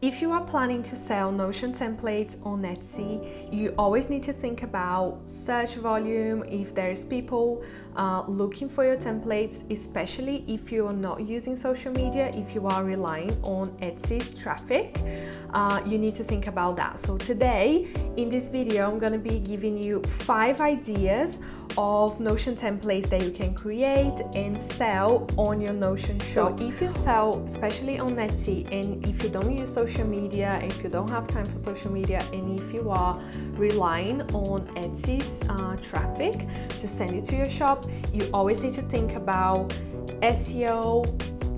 If you are planning to sell Notion templates on Etsy, you always need to think about search volume, if there's people looking for your templates, especially if you're not using social media, if you are relying on Etsy's traffic, you need to think about that. So today, in this video, I'm gonna be giving you 5 ideas of Notion templates that you can create and sell on your Notion shop. So if you sell, especially on Etsy, and if you don't use social media, if you don't have time for social media, and if you are relying on Etsy's traffic to send it to your shop, you always need to think about SEO,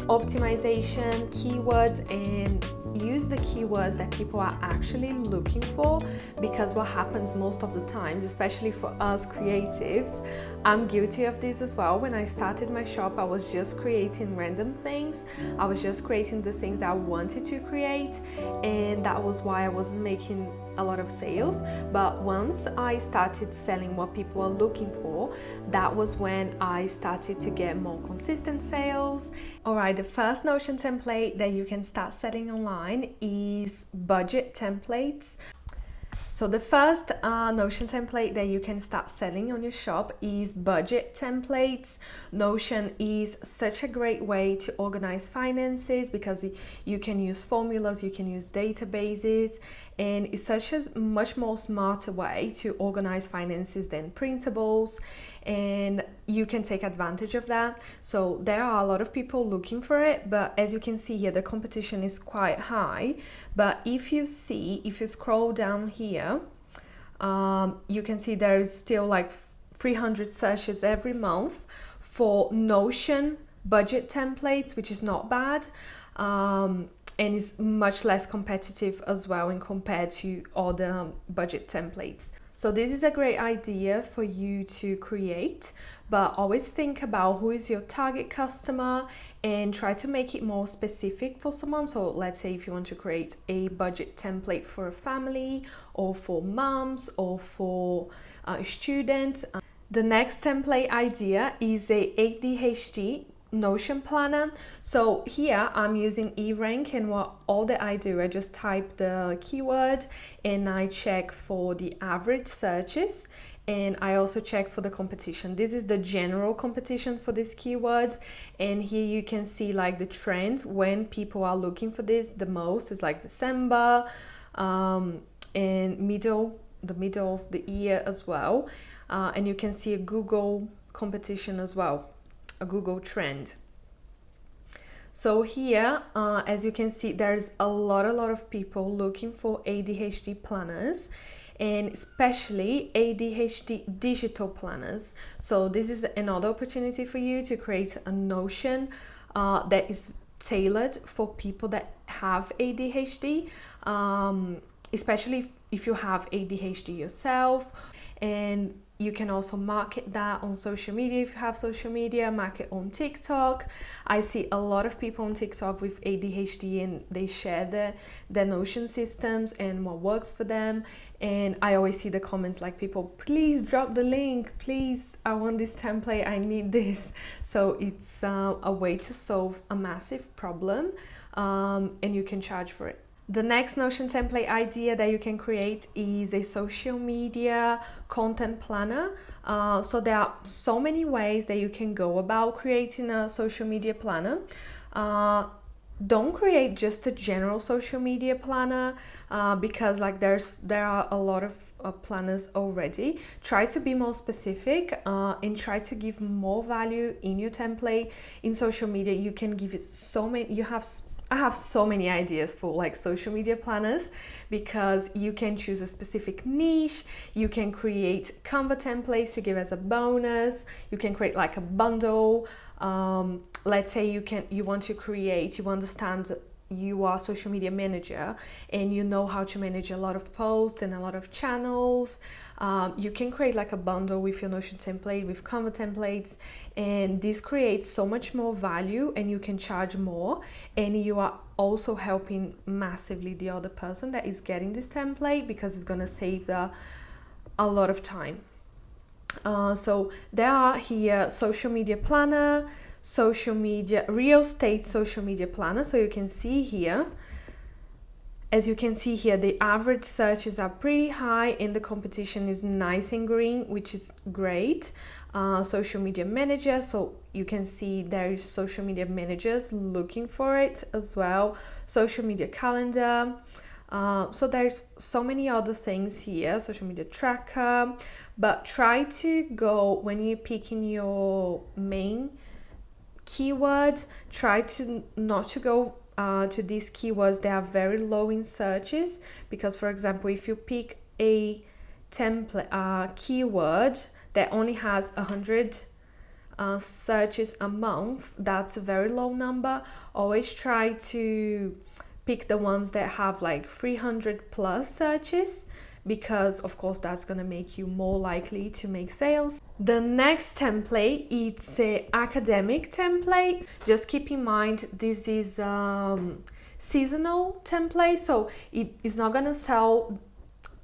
optimization, keywords, and use the keywords that people are actually looking for, because what happens most of the times, especially for us creatives, I'm guilty of this as well. When I started my shop, I was just creating random things. I was just creating the things I wanted to create, and that was why I wasn't making a lot of sales. But once I started selling what people are looking for, that was when I started to get more consistent sales. Alright, the first Notion template that you can start selling online is budget templates. So the first Notion template that you can start selling on your shop is budget templates. Notion is such a great way to organize finances because you can use formulas, you can use databases, and it's such a much more smarter way to organize finances than printables, and you can take advantage of that. So there are a lot of people looking for it, but as you can see here, the competition is quite high. But if you scroll down here, you can see there's still like 300 searches every month for Notion budget templates, which is not bad. And it's much less competitive as well in compared to other budget templates. So this is a great idea for you to create, but always think about who is your target customer and try to make it more specific for someone. So let's say if you want to create a budget template for a family or for moms or for students. The next template idea is a ADHD Notion planner. So here I'm using eRank, and all that I do, I just type the keyword and I check for the average searches, and I also check for the competition. This is the general competition for this keyword, and here you can see like the trend when people are looking for this the most is like December, and the middle of the year as well, and you can see a Google competition as well, a Google trend. So here, as you can see, there's a lot of people looking for ADHD planners, and especially ADHD digital planners. So this is another opportunity for you to create a Notion that is tailored for people that have ADHD, especially if you have ADHD yourself. And you can also market that on social media if you have social media, market on TikTok. I see a lot of people on TikTok with ADHD, and they share their Notion systems and what works for them. And I always see the comments like people, please drop the link, please, I want this template, I need this. So it's a way to solve a massive problem, and you can charge for it. The next Notion template idea that you can create is a social media content planner. So there are so many ways that you can go about creating a social media planner. Don't create just a general social media planner, because like there are a lot of planners already. Try to be more specific, and try to give more value in your template. In social media, you can give it so many. I have so many ideas for like social media planners, because you can choose a specific niche, you can create Canva templates to give as a bonus, you can create like a bundle. Let's say you understand you are a social media manager and you know how to manage a lot of posts and a lot of channels. You can create like a bundle with your Notion template, with Canva templates, and this creates so much more value, and you can charge more, and you are also helping massively the other person that is getting this template, because it's going to save a lot of time. So there are here social media planner, real estate social media planner. So you can see here As you can see here, the average searches are pretty high and the competition is nice and green, which is great. Social media manager, so you can see there is social media managers looking for it as well. Social media calendar. So there's so many other things here, social media tracker, but try to go, when you're picking your main keyword, try to not to go to these keywords that are very low in searches, because for example, if you pick a template keyword that only has 100 searches a month, that's a very low number. Always try to pick the ones that have like 300 plus searches, because of course that's gonna make you more likely to make sales. The next template, it's an academic template. Just keep in mind this is seasonal template, so it is not gonna sell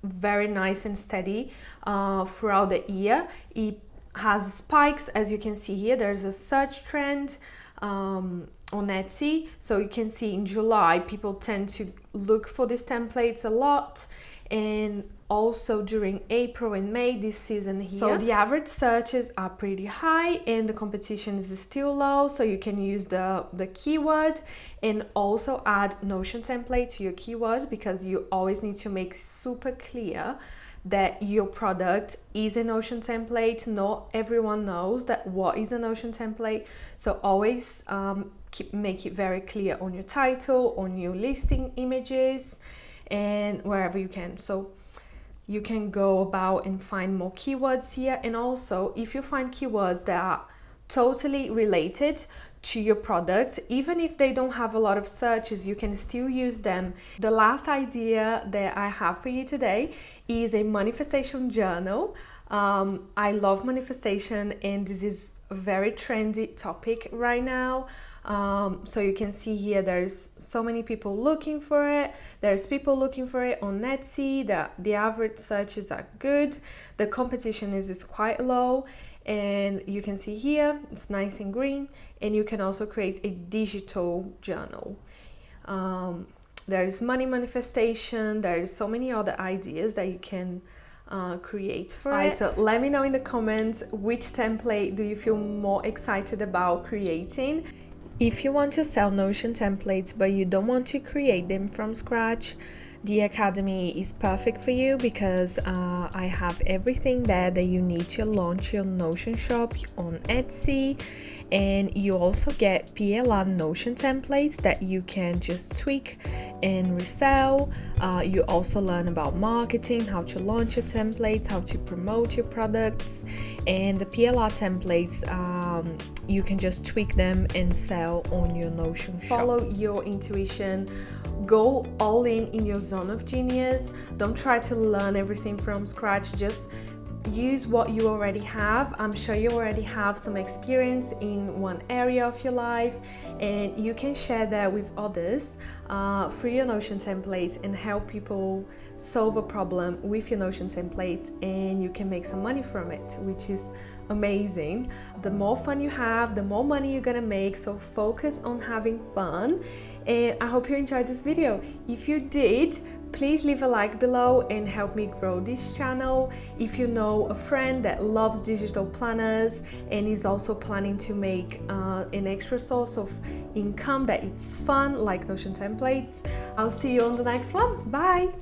very nice and steady throughout the year. It has spikes, as you can see here. There's a search trend on Etsy, so you can see in July people tend to look for these templates a lot, and also during April and May this season here. So the average searches are pretty high and the competition is still low, so you can use the keyword and also add Notion template to your keyword, because you always need to make super clear that your product is a Notion template. Not everyone knows that what is a Notion template, so always make it very clear on your title, on your listing images, and wherever you can. So you can go about and find more keywords here. And also, if you find keywords that are totally related to your product, even if they don't have a lot of searches, you can still use them. The last idea that I have for you today is a manifestation journal. I love manifestation and this is a very trendy topic right now. So you can see here there's so many people looking for it. There's people looking for it on Etsy. The average searches are good. The competition is quite low, and you can see here it's nice and green. And you can also create a digital journal. There's money manifestation. There's so many other ideas that you can create for it. So let me know in the comments which template do you feel more excited about creating. If you want to sell Notion templates but you don't want to create them from scratch, the Academy is perfect for you, because I have everything there that you need to launch your Notion shop on Etsy. And you also get PLR Notion templates that you can just tweak and resell. You also learn about marketing, how to launch your templates, how to promote your products. And the PLR templates, you can just tweak them and sell on your Notion shop. Follow your intuition. Go all in your zone of genius. Don't try to learn everything from scratch. Just use what you already have. I'm sure you already have some experience in one area of your life, and you can share that with others through your Notion templates and help people solve a problem with your Notion templates, and you can make some money from it, which is amazing. The more fun you have, the more money you're gonna make, so focus on having fun. And I hope you enjoyed this video. If you did, please leave a like below and help me grow this channel. If you know a friend that loves digital planners and is also planning to make an extra source of income that it's fun, like Notion templates, I'll see you on the next one. Bye!